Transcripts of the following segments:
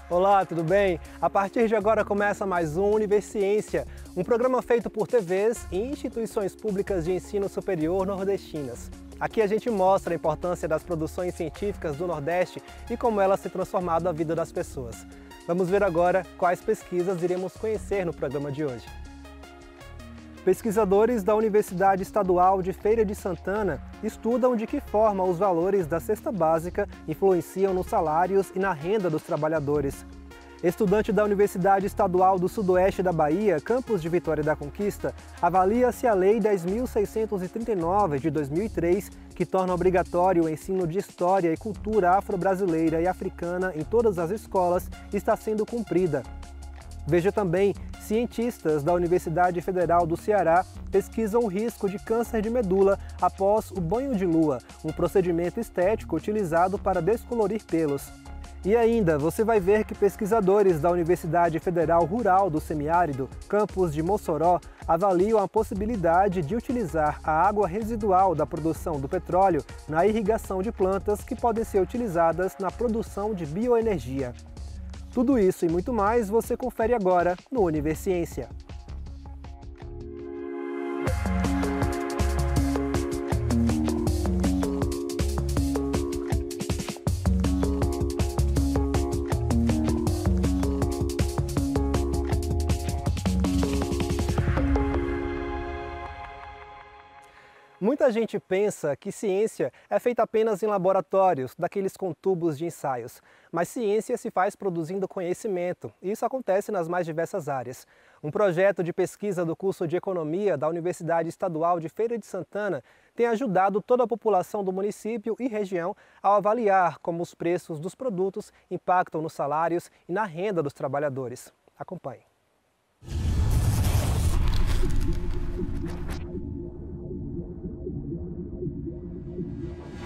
Olá, tudo bem? A partir de agora começa mais um Universiência, um programa feito por TVs e instituições públicas de ensino superior nordestinas. Aqui a gente mostra a importância das produções científicas do Nordeste e como elas têm transformado a vida das pessoas. Vamos ver agora quais pesquisas iremos conhecer no programa de hoje. Pesquisadores da Universidade Estadual de Feira de Santana estudam de que forma os valores da cesta básica influenciam nos salários e na renda dos trabalhadores. Estudante da Universidade Estadual do Sudoeste da Bahia, campus de Vitória da Conquista, avalia se a Lei 10.639 de 2003, que torna obrigatório o ensino de História e Cultura afro-brasileira e africana em todas as escolas, está sendo cumprida. Veja também, cientistas da Universidade Federal do Ceará pesquisam o risco de câncer de medula após o banho de lua, um procedimento estético utilizado para descolorir pelos. E ainda, você vai ver que pesquisadores da Universidade Federal Rural do Semiárido, campus de Mossoró, avaliam a possibilidade de utilizar a água residual da produção do petróleo na irrigação de plantas que podem ser utilizadas na produção de bioenergia. Tudo isso e muito mais você confere agora no Universiência. Muita gente pensa que ciência é feita apenas em laboratórios, daqueles com tubos de ensaios. Mas ciência se faz produzindo conhecimento, e isso acontece nas mais diversas áreas. Um projeto de pesquisa do curso de Economia da Universidade Estadual de Feira de Santana tem ajudado toda a população do município e região ao avaliar como os preços dos produtos impactam nos salários e na renda dos trabalhadores. Acompanhe.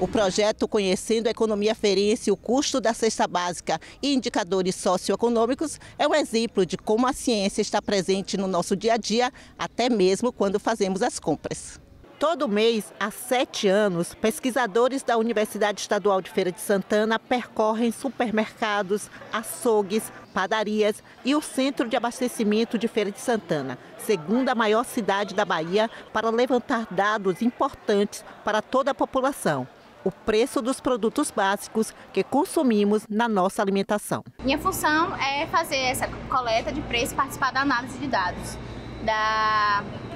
O projeto Conhecendo a Economia Feirense, o custo da cesta básica e indicadores socioeconômicos é um exemplo de como a ciência está presente no nosso dia a dia, até mesmo quando fazemos as compras. Todo mês, há 7 anos, pesquisadores da Universidade Estadual de Feira de Santana percorrem supermercados, açougues, padarias e o Centro de Abastecimento de Feira de Santana, segunda maior cidade da Bahia, para levantar dados importantes para toda a população. O preço dos produtos básicos que consumimos na nossa alimentação. Minha função é fazer essa coleta de preço e participar da análise de dados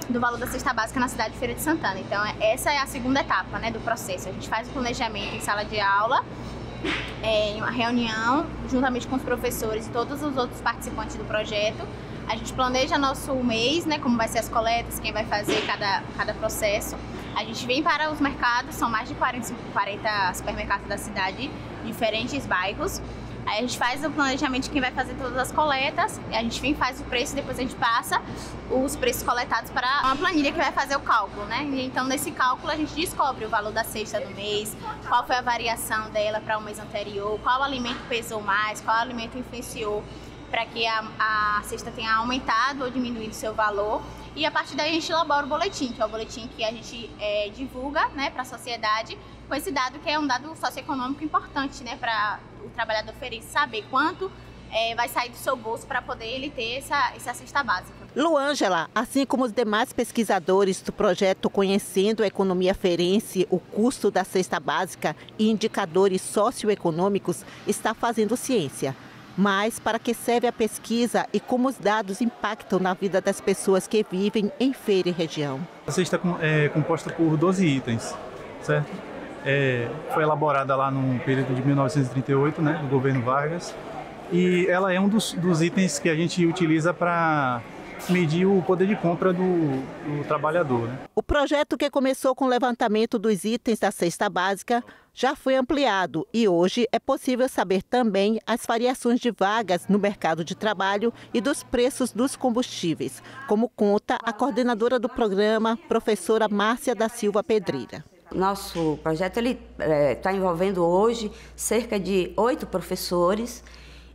do valor da cesta básica na cidade de Feira de Santana. Então, essa é a segunda etapa, do processo. A gente faz o planejamento em sala de aula, em uma reunião, juntamente com os professores e todos os outros participantes do projeto. A gente planeja nosso mês, como vai ser as coletas, quem vai fazer cada processo. A gente vem para os mercados, são mais de 40 supermercados da cidade, diferentes bairros. Aí a gente faz o planejamento de quem vai fazer todas as coletas, a gente vem, faz o preço, depois a gente passa os preços coletados para uma planilha que vai fazer o cálculo, E então, nesse cálculo, a gente descobre o valor da cesta do mês, qual foi a variação dela para o mês anterior, qual alimento pesou mais, qual alimento influenciou para que a cesta tenha aumentado ou diminuído seu valor. E a partir daí a gente elabora o boletim, que é o boletim que a gente divulga para a sociedade, com esse dado que é um dado socioeconômico importante para o trabalhador feirense saber quanto vai sair do seu bolso para poder ele ter essa cesta básica. Luângela, assim como os demais pesquisadores do projeto Conhecendo a Economia Feirense, o custo da cesta básica e indicadores socioeconômicos, está fazendo ciência. Mas para que serve a pesquisa e como os dados impactam na vida das pessoas que vivem em Feira e região? A cesta é composta por 12 itens, certo? Foi elaborada lá no período de 1938, do governo Vargas, e ela é um dos itens que a gente utiliza para medir o poder de compra do trabalhador. O projeto, que começou com o levantamento dos itens da cesta básica, já foi ampliado e hoje é possível saber também as variações de vagas no mercado de trabalho e dos preços dos combustíveis, como conta a coordenadora do programa, professora Márcia da Silva Pedreira. Nosso projeto está envolvendo hoje cerca de 8 professores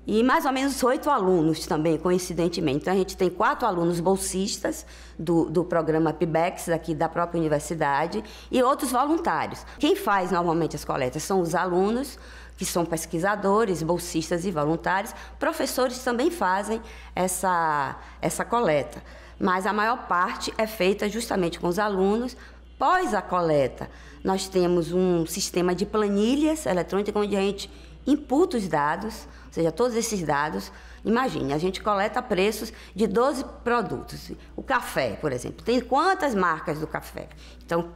e mais ou menos 8 alunos também, coincidentemente. Então, a gente tem 4 alunos bolsistas do programa PIBEX, aqui da própria universidade, e outros voluntários. Quem faz normalmente as coletas são os alunos que são pesquisadores, bolsistas e voluntários. Professores também fazem essa coleta, mas a maior parte é feita justamente com os alunos. Após a coleta, nós temos um sistema de planilhas eletrônicas onde a gente imputa os dados, ou seja, todos esses dados. Imagine, a gente coleta preços de 12 produtos. O café, por exemplo, tem quantas marcas do café? Então,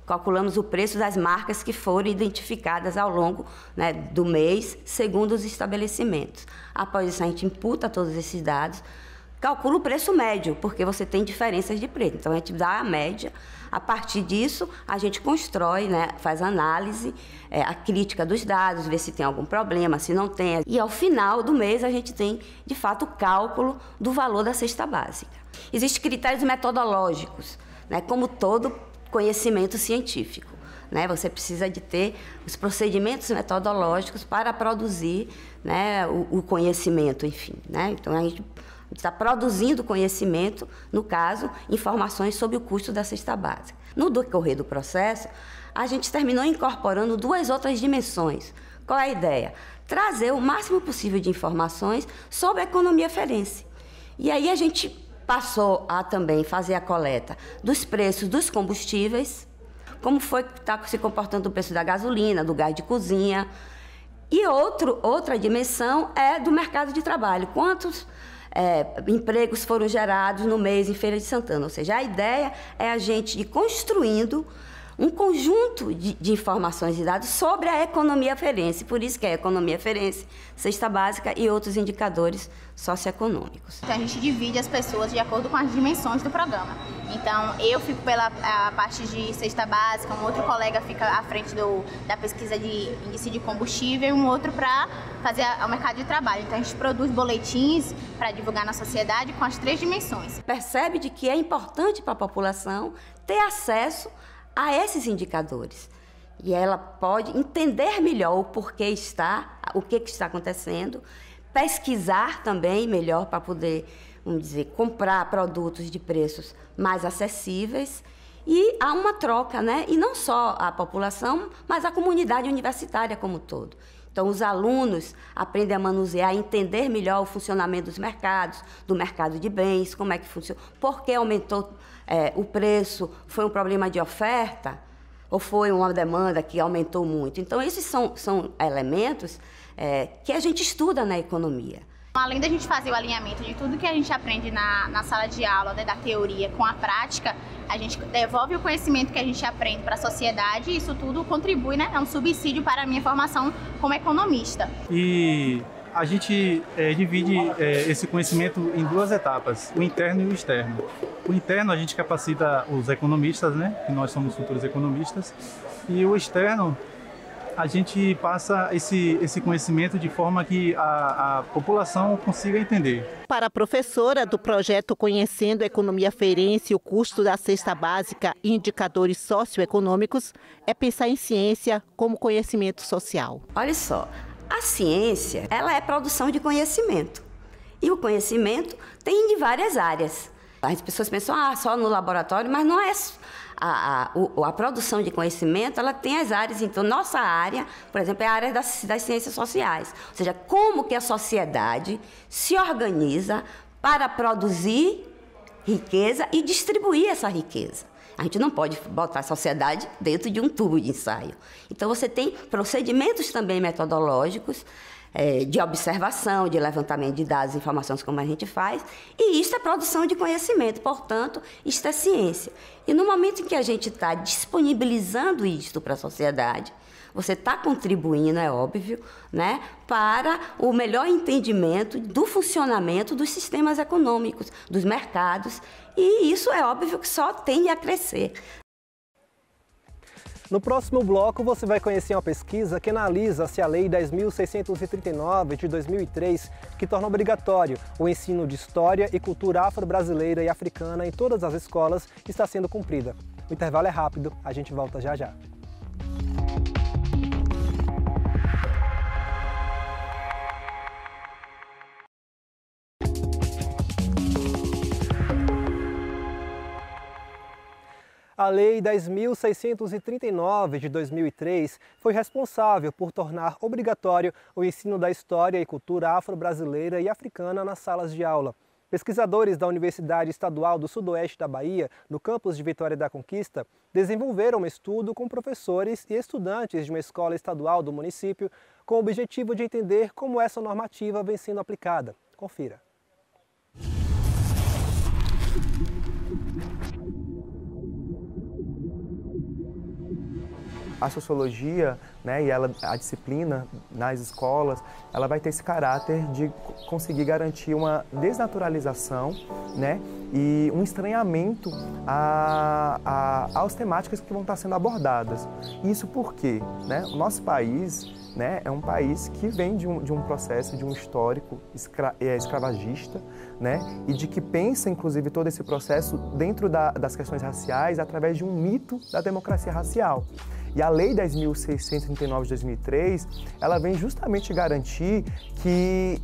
calculamos o preço das marcas que foram identificadas ao longo, né, do mês, segundo os estabelecimentos. Após isso, a gente imputa todos esses dados, calcula o preço médio, porque você tem diferenças de preço. Então, a gente dá a média. A partir disso, a gente constrói, né, faz análise, a crítica dos dados, vê se tem algum problema, se não tem. E, ao final do mês, a gente tem, de fato, o cálculo do valor da cesta básica. Existem critérios metodológicos, né, como todo conhecimento científico, né? Você precisa de ter os procedimentos metodológicos para produzir, né, o conhecimento, enfim, né? Então, a gente está produzindo conhecimento, no caso, informações sobre o custo da cesta básica. No decorrer do processo, a gente terminou incorporando 2 outras dimensões. Qual é a ideia? Trazer o máximo possível de informações sobre a economia ferense. E aí a gente passou a também fazer a coleta dos preços dos combustíveis, como foi que está se comportando o preço da gasolina, do gás de cozinha. E outra dimensão é do mercado de trabalho. Quantos empregos foram gerados no mês em Feira de Santana? Ou seja, a ideia é a gente ir construindo um conjunto de informações e dados sobre a economia ferense. Por isso que é a economia ferense, cesta básica e outros indicadores socioeconômicos. Então, a gente divide as pessoas de acordo com as dimensões do programa. Então, eu fico pela parte de cesta básica, um outro colega fica à frente da pesquisa de índice de combustível e um outro para fazer o mercado de trabalho. Então, a gente produz boletins para divulgar na sociedade com as 3 dimensões. Percebe de que é importante para a população ter acesso a esses indicadores. E ela pode entender melhor o porquê o que está acontecendo, pesquisar também melhor para poder, vamos dizer, comprar produtos de preços mais acessíveis. E há uma troca, né? E não só a população, mas a comunidade universitária como um todo. Então, os alunos aprendem a manusear, a entender melhor o funcionamento dos mercados, do mercado de bens, como é que funciona, por que aumentou o preço, foi um problema de oferta ou foi uma demanda que aumentou muito. Então, esses são elementos que a gente estuda na economia. Além da gente fazer o alinhamento de tudo que a gente aprende na sala de aula, né, da teoria com a prática, a gente devolve o conhecimento que a gente aprende para a sociedade e isso tudo contribui, né, é um subsídio para a minha formação como economista. E a gente divide esse conhecimento em 2 etapas, o interno e o externo. O interno a gente capacita os economistas, né, que nós somos futuros economistas, e o externo a gente passa esse conhecimento de forma que a população consiga entender. Para a professora do projeto Conhecendo a Economia Feirense, o custo da cesta básica e indicadores socioeconômicos é pensar em ciência como conhecimento social. Olha só, a ciência, ela é produção de conhecimento. E o conhecimento tem de várias áreas. As pessoas pensam, só no laboratório, mas não é. A produção de conhecimento, ela tem as áreas. Então, nossa área, por exemplo, é a área das ciências sociais. Ou seja, como que a sociedade se organiza para produzir riqueza e distribuir essa riqueza. A gente não pode botar a sociedade dentro de um tubo de ensaio. Então, você tem procedimentos também metodológicos, de observação, de levantamento de dados e informações, como a gente faz, e isso é produção de conhecimento, portanto, isso é ciência. E no momento em que a gente está disponibilizando isso para a sociedade, você está contribuindo, é óbvio, né, para o melhor entendimento do funcionamento dos sistemas econômicos, dos mercados, e isso é óbvio que só tende a crescer. No próximo bloco, você vai conhecer uma pesquisa que analisa se a Lei 10.639 de 2003, que torna obrigatório o ensino de história e cultura afro-brasileira e africana em todas as escolas, está sendo cumprida. O intervalo é rápido, a gente volta já já. A Lei 10.639 de 2003 foi responsável por tornar obrigatório o ensino da história e cultura afro-brasileira e africana nas salas de aula. Pesquisadores da Universidade Estadual do Sudoeste da Bahia, no campus de Vitória da Conquista, desenvolveram um estudo com professores e estudantes de uma escola estadual do município, com o objetivo de entender como essa normativa vem sendo aplicada. Confira. A sociologia, né, e a disciplina nas escolas, ela vai ter esse caráter de conseguir garantir uma desnaturalização, né, e um estranhamento às temáticas que vão estar sendo abordadas. Isso porque, né, o nosso país, né, é um país que vem de um processo, de um histórico escravagista, né, e de que pensa, inclusive, todo esse processo dentro das questões raciais através de um mito da democracia racial. E a Lei 10.639 de 2003, ela vem justamente garantir que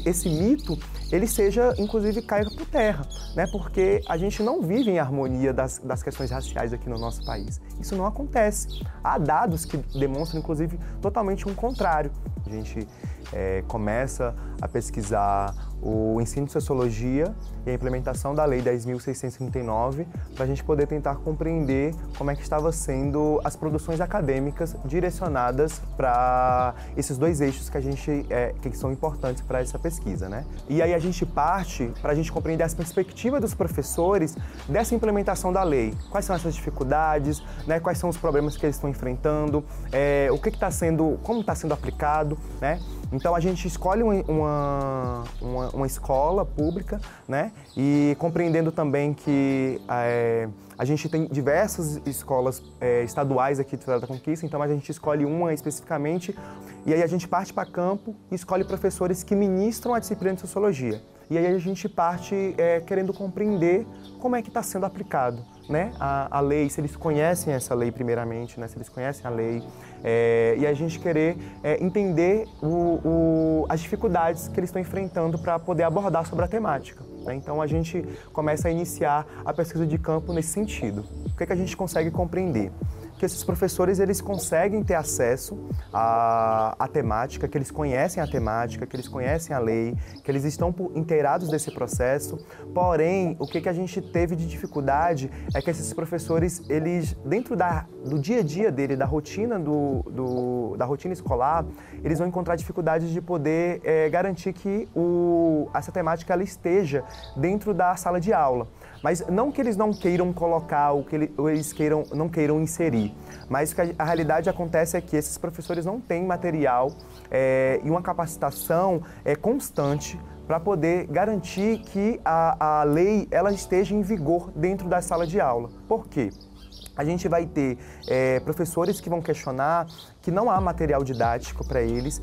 esse mito, ele seja, inclusive, caia por terra, né? Porque a gente não vive em harmonia das questões raciais aqui no nosso país. Isso não acontece. Há dados que demonstram, inclusive, totalmente um contrário. A gente começa a pesquisar o ensino de sociologia e a implementação da Lei 10.639 para a gente poder tentar compreender como é que estava sendo as produções acadêmicas direcionadas para esses dois eixos que são importantes para essa pesquisa, né? E aí a gente parte para a gente compreender as perspectivas dos professores dessa implementação da lei. Quais são essas dificuldades, né? Quais são os problemas que eles estão enfrentando, como está sendo aplicado, né? Então a gente escolhe uma escola pública, né? E compreendendo também que a gente tem diversas escolas estaduais aqui de Vitória da Conquista, então a gente escolhe uma especificamente e aí a gente parte para campo e escolhe professores que ministram a disciplina de sociologia. E aí a gente parte querendo compreender como é que está sendo aplicado, né, a lei, se eles conhecem essa lei primeiramente, né, se eles conhecem a lei, e a gente querer entender as dificuldades que eles estão enfrentando para poder abordar sobre a temática, né? Então a gente começa a iniciar a pesquisa de campo nesse sentido. O que a gente consegue compreender? Que esses professores, eles conseguem ter acesso à temática, que eles conhecem a temática, que eles conhecem a lei, que eles estão inteirados desse processo. Porém, o que a gente teve de dificuldade é que esses professores, eles, dentro do dia a dia dele, da rotina, da rotina escolar, eles vão encontrar dificuldades de poder garantir que essa temática ela esteja dentro da sala de aula. Mas não que eles não queiram colocar ou que eles não queiram inserir, mas que a realidade acontece é que esses professores não têm material e uma capacitação constante para poder garantir que a lei ela esteja em vigor dentro da sala de aula. Por quê? A gente vai ter professores que vão questionar que não há material didático para eles,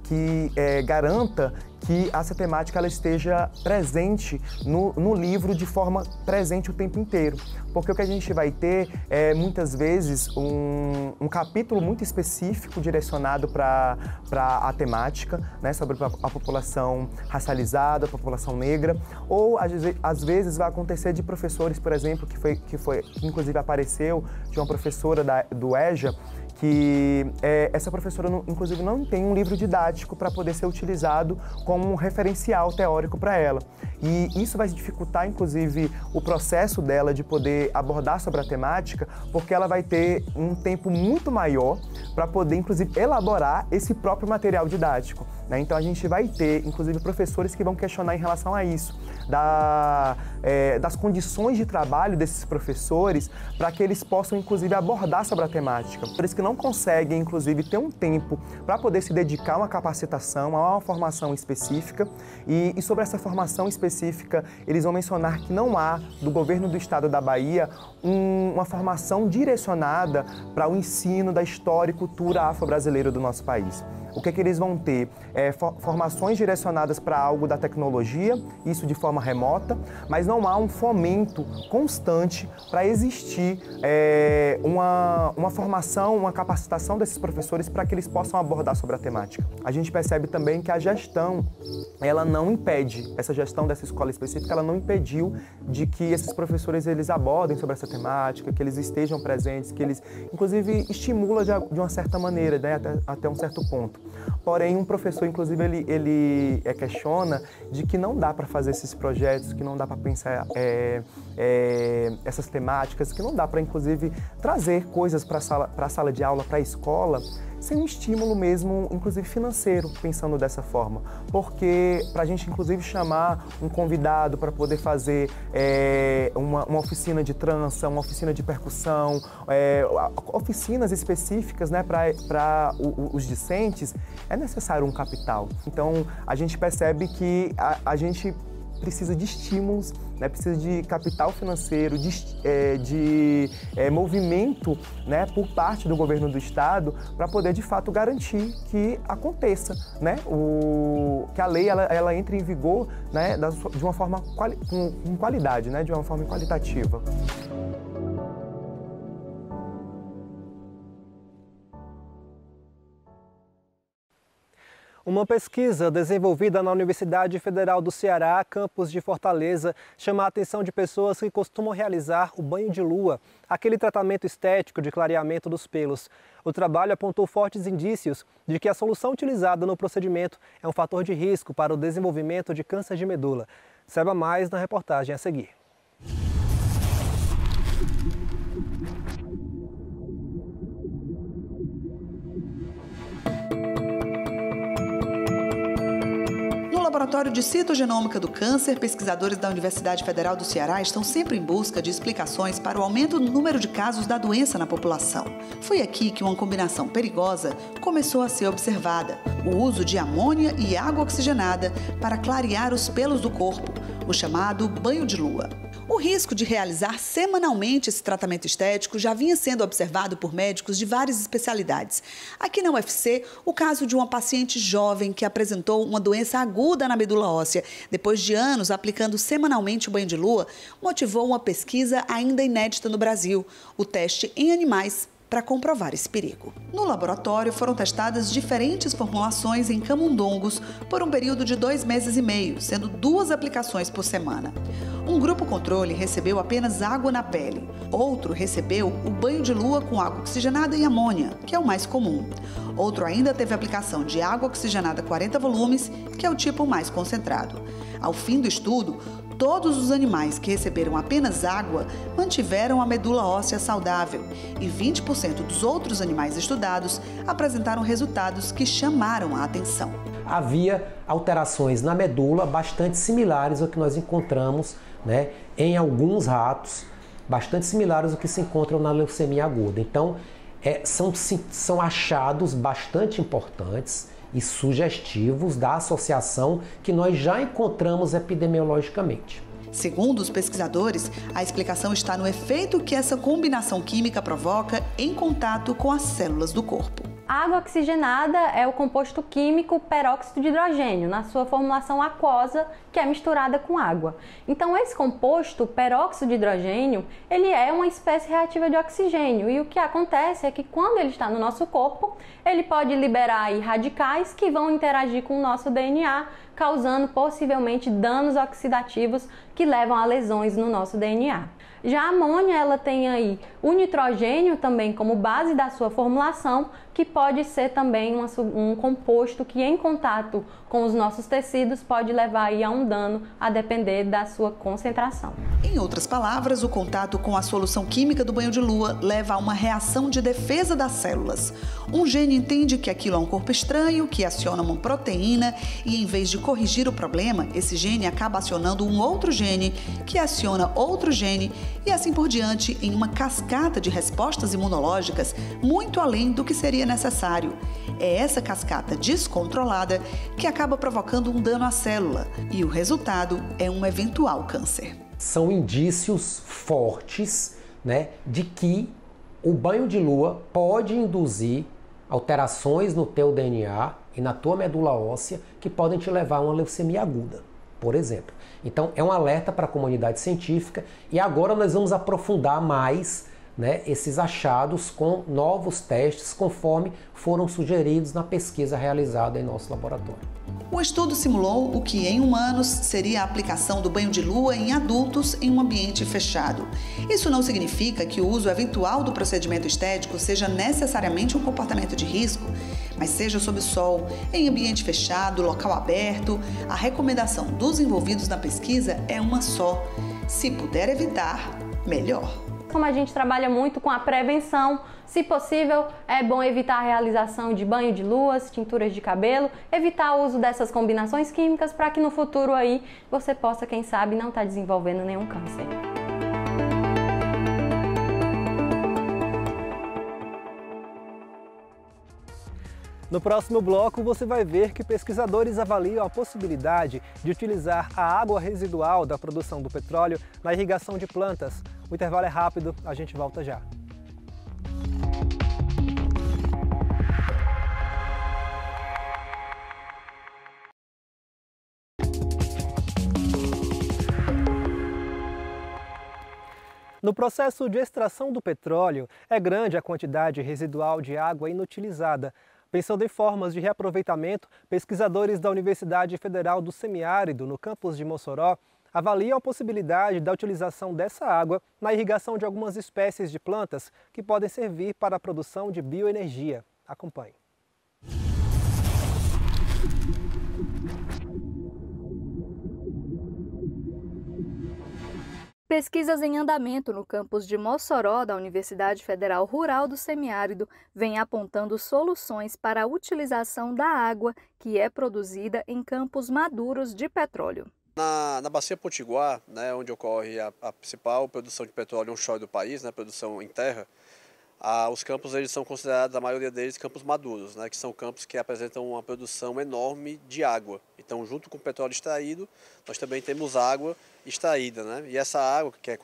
que garanta que essa temática ela esteja presente no livro de forma presente o tempo inteiro. Porque o que a gente vai ter é, muitas vezes, um capítulo muito específico direcionado para a temática, né, sobre a população racializada, a população negra, ou às vezes vai acontecer de professores, por exemplo, que inclusive apareceu, de uma professora do EJA, que essa professora, inclusive, não tem um livro didático para poder ser utilizado como um referencial teórico para ela. E isso vai dificultar, inclusive, o processo dela de poder abordar sobre a temática, porque ela vai ter um tempo muito maior para poder, inclusive, elaborar esse próprio material didático, né? Então, a gente vai ter, inclusive, professores que vão questionar em relação a isso, das condições de trabalho desses professores para que eles possam, inclusive, abordar sobre a temática. Por isso que não conseguem, inclusive, ter um tempo para poder se dedicar a uma capacitação, a uma formação específica. E sobre essa formação específica, eles vão mencionar que não há, do governo do estado da Bahia, uma formação direcionada para o ensino da história e cultura afro-brasileira do nosso país. O que eles vão ter? Formações direcionadas para algo da tecnologia, isso de forma remota, mas não há um fomento constante para existir uma formação, uma capacitação desses professores para que eles possam abordar sobre a temática. A gente percebe também que a gestão, ela não impede, essa gestão dessa escola específica, ela não impediu de que esses professores eles abordem sobre essa temática, que eles estejam presentes, que eles, inclusive, estimula de uma certa maneira, né, até um certo ponto. Porém, um professor, inclusive, ele questiona de que não dá para fazer esses projetos, que não dá para pensar essas temáticas, que não dá para, inclusive, trazer coisas para a sala de aula, para a escola, sem um estímulo mesmo, inclusive financeiro, pensando dessa forma. Porque para a gente, inclusive, chamar um convidado para poder fazer uma oficina de trança, uma oficina de percussão, oficinas específicas, né, para os discentes, é necessário um capital. Então, a gente percebe que a gente precisa de estímulos, né? Precisa de capital financeiro, de movimento, né, por parte do governo do estado para poder de fato garantir que aconteça, né, que a lei ela entre em vigor, né, de uma forma com qualidade, né, de uma forma qualitativa. Uma pesquisa desenvolvida na Universidade Federal do Ceará, campus de Fortaleza, chama a atenção de pessoas que costumam realizar o banho de lua, aquele tratamento estético de clareamento dos pelos. O trabalho apontou fortes indícios de que a solução utilizada no procedimento é um fator de risco para o desenvolvimento de câncer de medula. Saiba mais na reportagem a seguir. No Laboratório de Citogenômica do Câncer, pesquisadores da Universidade Federal do Ceará estão sempre em busca de explicações para o aumento do número de casos da doença na população. Foi aqui que uma combinação perigosa começou a ser observada: o uso de amônia e água oxigenada para clarear os pelos do corpo, o chamado banho de lua. O risco de realizar semanalmente esse tratamento estético já vinha sendo observado por médicos de várias especialidades. Aqui na UFC, o caso de uma paciente jovem que apresentou uma doença aguda na medula óssea, depois de anos aplicando semanalmente o banho de lua, motivou uma pesquisa ainda inédita no Brasil, o teste em animais para comprovar esse perigo. No laboratório foram testadas diferentes formulações em camundongos por um período de 2 meses e meio, sendo 2 aplicações por semana. Um grupo controle recebeu apenas água na pele, outro recebeu o banho de lua com água oxigenada e amônia, que é o mais comum. Outro ainda teve aplicação de água oxigenada 40 volumes, que é o tipo mais concentrado. Ao fim do estudo, todos os animais que receberam apenas água mantiveram a medula óssea saudável e 20% dos outros animais estudados apresentaram resultados que chamaram a atenção. Havia alterações na medula bastante similares ao que nós encontramos, né, em alguns ratos, bastante similares ao que se encontram na leucemia aguda. Então, são achados bastante importantes e sugestivos da associação que nós já encontramos epidemiologicamente. Segundo os pesquisadores, a explicação está no efeito que essa combinação química provoca em contato com as células do corpo. A água oxigenada é o composto químico peróxido de hidrogênio, na sua formulação aquosa, que é misturada com água. Então, esse composto peróxido de hidrogênio, ele é uma espécie reativa de oxigênio, e o que acontece é que quando ele está no nosso corpo, ele pode liberar aí radicais que vão interagir com o nosso DNA, causando possivelmente danos oxidativos que levam a lesões no nosso DNA. Já a amônia, ela tem aí o nitrogênio também como base da sua formulação, que pode ser também um composto que em contato com os nossos tecidos pode levar aí a um dano, a depender da sua concentração. Em outras palavras, o contato com a solução química do banho de lua leva a uma reação de defesa das células. Um gene entende que aquilo é um corpo estranho, que aciona uma proteína e, em vez de corrigir o problema, esse gene acaba acionando um outro gene, que aciona outro gene e assim por diante, em uma cascata de respostas imunológicas muito além do que seria necessário. É essa cascata descontrolada que acaba provocando um dano à célula e o resultado é um eventual câncer. São indícios fortes, né, de que o banho de lua pode induzir alterações no teu DNA e na tua medula óssea que podem te levar a uma leucemia aguda, por exemplo. Então é um alerta para a comunidade científica e agora nós vamos aprofundar mais, né, esses achados com novos testes conforme foram sugeridos na pesquisa realizada em nosso laboratório. O estudo simulou o que em humanos seria a aplicação do banho de lua em adultos em um ambiente fechado. Isso não significa que o uso eventual do procedimento estético seja necessariamente um comportamento de risco, mas seja sob o sol, em ambiente fechado, local aberto, a recomendação dos envolvidos na pesquisa é uma só. Se puder evitar, melhor. Como a gente trabalha muito com a prevenção, se possível, é bom evitar a realização de banho de luas, tinturas de cabelo, evitar o uso dessas combinações químicas para que no futuro aí você possa, quem sabe, não estar desenvolvendo nenhum câncer. No próximo bloco, você vai ver que pesquisadores avaliam a possibilidade de utilizar a água residual da produção do petróleo na irrigação de plantas. O intervalo é rápido, a gente volta já. No processo de extração do petróleo, é grande a quantidade residual de água inutilizada. Pensando em formas de reaproveitamento, pesquisadores da Universidade Federal do Semiárido, no campus de Mossoró, avaliam a possibilidade da utilização dessa água na irrigação de algumas espécies de plantas que podem servir para a produção de bioenergia. Acompanhe. Pesquisas em andamento no campus de Mossoró, da Universidade Federal Rural do Semiárido, vêm apontando soluções para a utilização da água que é produzida em campos maduros de petróleo. Na Bacia Potiguar, né, onde ocorre a principal produção de petróleo onshore do país, né, produção em terra, os campos eles são considerados, a maioria deles, campos maduros, né, que são campos que apresentam uma produção enorme de água. Então, junto com o petróleo extraído, nós também temos água extraída, né? E essa água, que é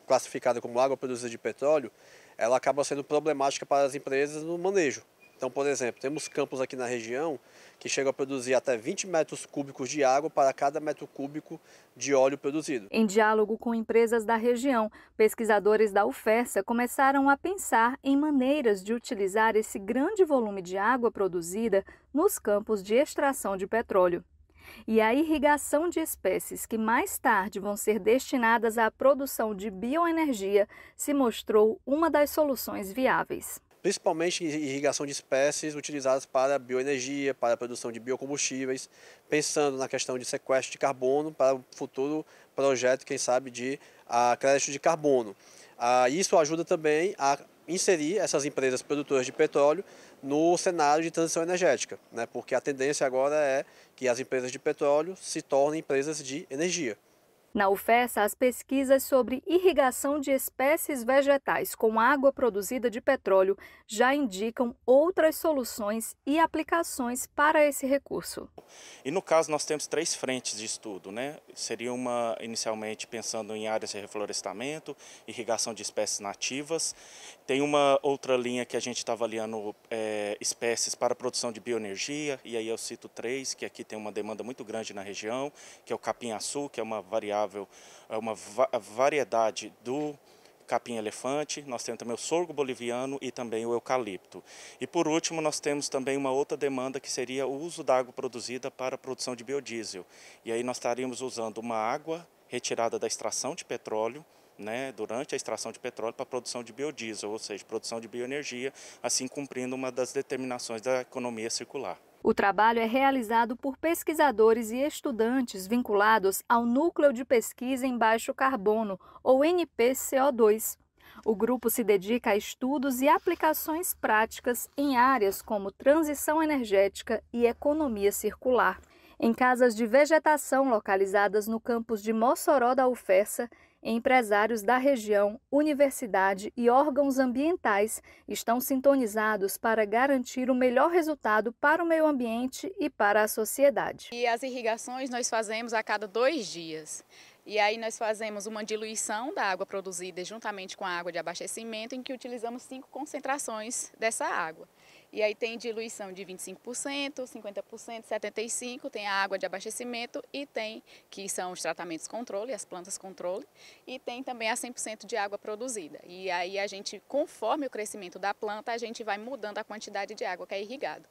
classificada como água produzida de petróleo, ela acaba sendo problemática para as empresas no manejo. Então, por exemplo, temos campos aqui na região que chegam a produzir até 20 metros cúbicos de água para cada metro cúbico de óleo produzido. Em diálogo com empresas da região, pesquisadores da UFERSA começaram a pensar em maneiras de utilizar esse grande volume de água produzida nos campos de extração de petróleo. E a irrigação de espécies que mais tarde vão ser destinadas à produção de bioenergia se mostrou uma das soluções viáveis. Principalmente irrigação de espécies utilizadas para bioenergia, para a produção de biocombustíveis, pensando na questão de sequestro de carbono para o futuro projeto, quem sabe, de crédito de carbono. Isso ajuda também a inserir essas empresas produtoras de petróleo no cenário de transição energética, né? Porque a tendência agora é que as empresas de petróleo se tornem empresas de energia. Na UFERSA, as pesquisas sobre irrigação de espécies vegetais com água produzida de petróleo já indicam outras soluções e aplicações para esse recurso. E no caso nós temos 3 frentes de estudo, né? Seria inicialmente pensando em áreas de reflorestamento, irrigação de espécies nativas. Tem uma outra linha que a gente está avaliando espécies para a produção de bioenergia, e aí eu cito 3, que aqui tem uma demanda muito grande na região, que é o capim-açu, que é uma variedade do capim-elefante. Nós temos também o sorgo boliviano e também o eucalipto. E por último, nós temos também uma outra demanda que seria o uso da água produzida para a produção de biodiesel. E aí nós estaríamos usando uma água retirada da extração de petróleo, né, durante a extração de petróleo para a produção de biodiesel, ou seja, produção de bioenergia, assim cumprindo uma das determinações da economia circular. O trabalho é realizado por pesquisadores e estudantes vinculados ao Núcleo de Pesquisa em Baixo Carbono, ou NPCO2. O grupo se dedica a estudos e aplicações práticas em áreas como transição energética e economia circular. Em casas de vegetação localizadas no campus de Mossoró da UFERSA, empresários da região, universidade e órgãos ambientais estão sintonizados para garantir o melhor resultado para o meio ambiente e para a sociedade. E as irrigações nós fazemos a cada 2 dias. E aí nós fazemos uma diluição da água produzida juntamente com a água de abastecimento, em que utilizamos 5 concentrações dessa água. E aí tem diluição de 25%, 50%, 75%, tem a água de abastecimento e tem, que são os tratamentos controle, as plantas controle, e tem também a 100% de água produzida. E aí a gente, conforme o crescimento da planta, a gente vai mudando a quantidade de água que é irrigado.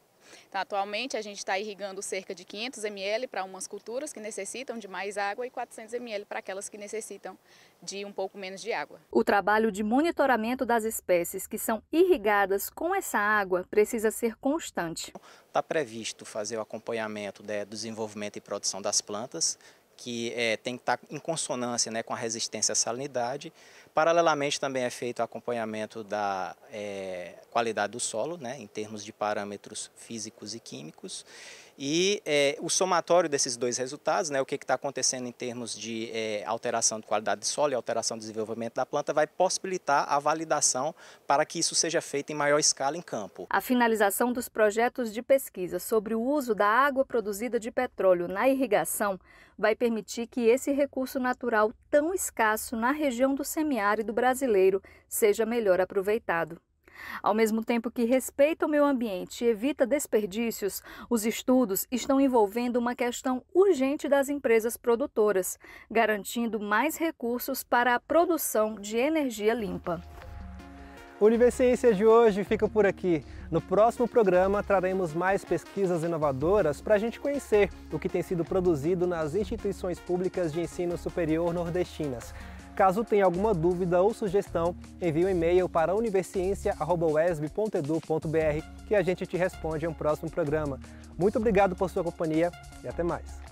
Então, atualmente a gente está irrigando cerca de 500 ml para umas culturas que necessitam de mais água e 400 ml para aquelas que necessitam de um pouco menos de água. O trabalho de monitoramento das espécies que são irrigadas com essa água precisa ser constante. Está previsto fazer o acompanhamento do desenvolvimento e produção das plantas, que tem que estar em consonância, né, com a resistência à salinidade. Paralelamente também é feito o acompanhamento da qualidade do solo, né, em termos de parâmetros físicos e químicos. E o somatório desses dois resultados, né, o que está acontecendo em termos de alteração de qualidade de solo e alteração do desenvolvimento da planta, vai possibilitar a validação para que isso seja feito em maior escala em campo. A finalização dos projetos de pesquisa sobre o uso da água produzida de petróleo na irrigação vai permitir que esse recurso natural tão escasso na região do semiárido brasileiro seja melhor aproveitado. Ao mesmo tempo que respeita o meio ambiente e evita desperdícios, os estudos estão envolvendo uma questão urgente das empresas produtoras, garantindo mais recursos para a produção de energia limpa. O Univerciência de hoje fica por aqui. No próximo programa traremos mais pesquisas inovadoras para a gente conhecer o que tem sido produzido nas instituições públicas de ensino superior nordestinas. Caso tenha alguma dúvida ou sugestão, envie um e-mail para universiencia@uesb.edu.br que a gente te responde em um próximo programa. Muito obrigado por sua companhia e até mais.